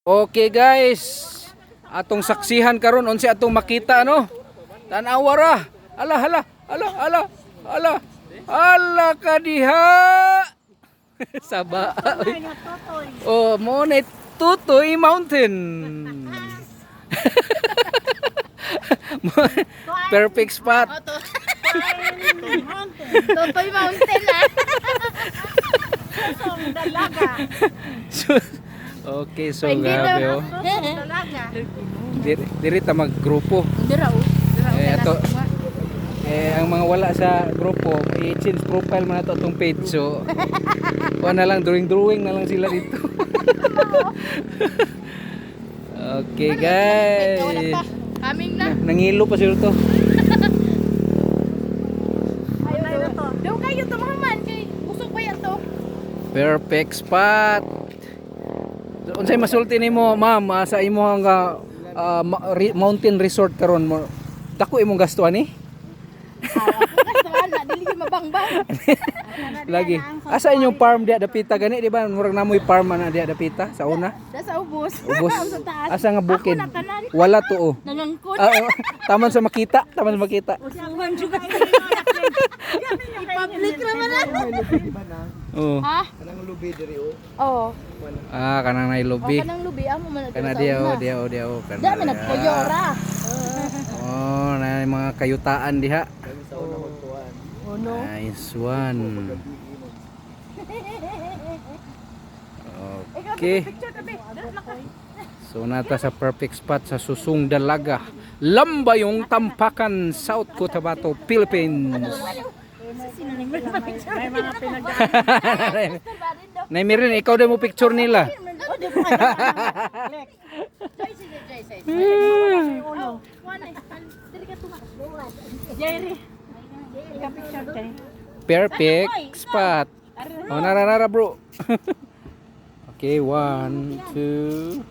Okay guys, atong saksihan karon unsi atong makita no. Tanawa ra. Ala hala, ala ala ala. Ala kadiha. Saba. Oh, mo na Tutoy Mountain. Perfect spot. Tutoy Mountain na. Dalaga. Okay, so grabe oh. Dalaga. Diri ta maggrupo. Dira o. Ato. Ang mga wala sa grupo, i-change profile man nato atong page. So, kuha na lang, drawing na lang sila dito. Okay guys. Kaming na. Nangilo pa sila to. Ayaw to. Daw kayo to mahaman kay usok pa yan to. Perfect spot. Unsay masulti nimo, ma'am, sa imong mountain resort karon mo? Dako imong gastuan ni? Gastuan na dili mabangbang. Lagi. Asa inyong farm diha dapita gani, di ba? Murag namoy farm na diha dapita sa una. Sa ubos. Ubos. Sa taas. Asa nga bukid? Ako na tanan. Wala to oh. Nangangkot. Taman sa makita, taman sa makita. Usawan juga. I-public naman na. Oh. Ha? Kanang lubi diri o. Oo. Kanang nay lobby. Kanang lubi amo man Kana dia oh, dia oh, dia oh. Dami nagkoyora. Oh, na mga kayutaan diha. Kami sa una magtuan. Oh no. Nice one. Okay. So nata sa perfect spot sa Susung Dalaga, Lambayong Tampakan, South Cotabato, Philippines. May mga pinagdaan. Naimerin, ikaw din mo picture nila. Perfect spot. Oh, nara bro. Okay, 1, 2.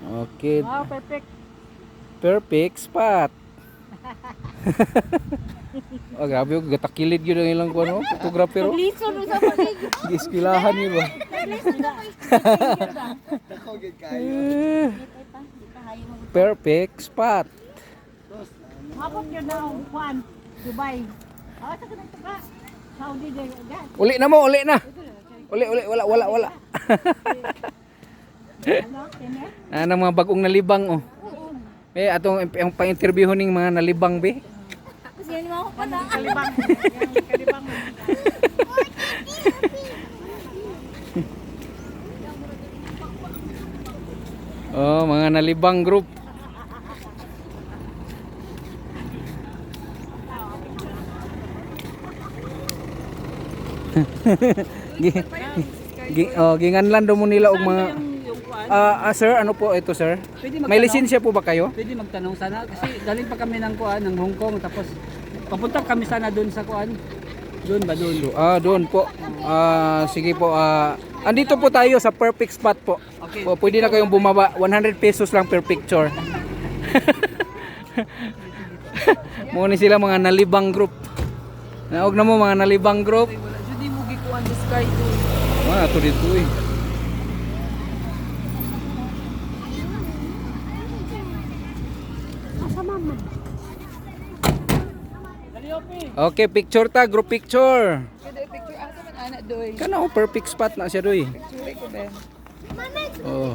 Okay. Wow, perfect. Perfect spot. Oh, grabe yung gatakilid yun ang ilang kuano, photographer. Liso no sa palig. Giskilahan niyo ba? Dako gid kayo. Perfect spot. Mabot yun na ang Juan, Dubai. Sa kanang tuka. Saudi day. Uli na mo, uli na. Uli, wala. Ano mga bagong nalibang oh. Atong ang pa-interview ning mga nalibang be. Kasi yan mo ako pa na. Kalibang. Kalibang. Oh, mga nalibang group. Ginganlan do mo nila og mga sir, ano po ito sir? May lisensya po ba kayo? Pwede magtanong sana kasi galing pa kami ng kuan ng Hong Kong tapos papunta kami sana doon sa kuan. Doon ba doon? Doon po. Sige po. Andito po tayo sa perfect spot po. Okay. O, pwede na kayong bumaba. 100 pesos lang per picture. Muna sila mga nalibang group. Naog na mo mga nalibang group. Wala jud mo gikuan the sky to. Ito dito eh. Okay, picture ta, group picture. Kana perfect spot na siya doy. Oh.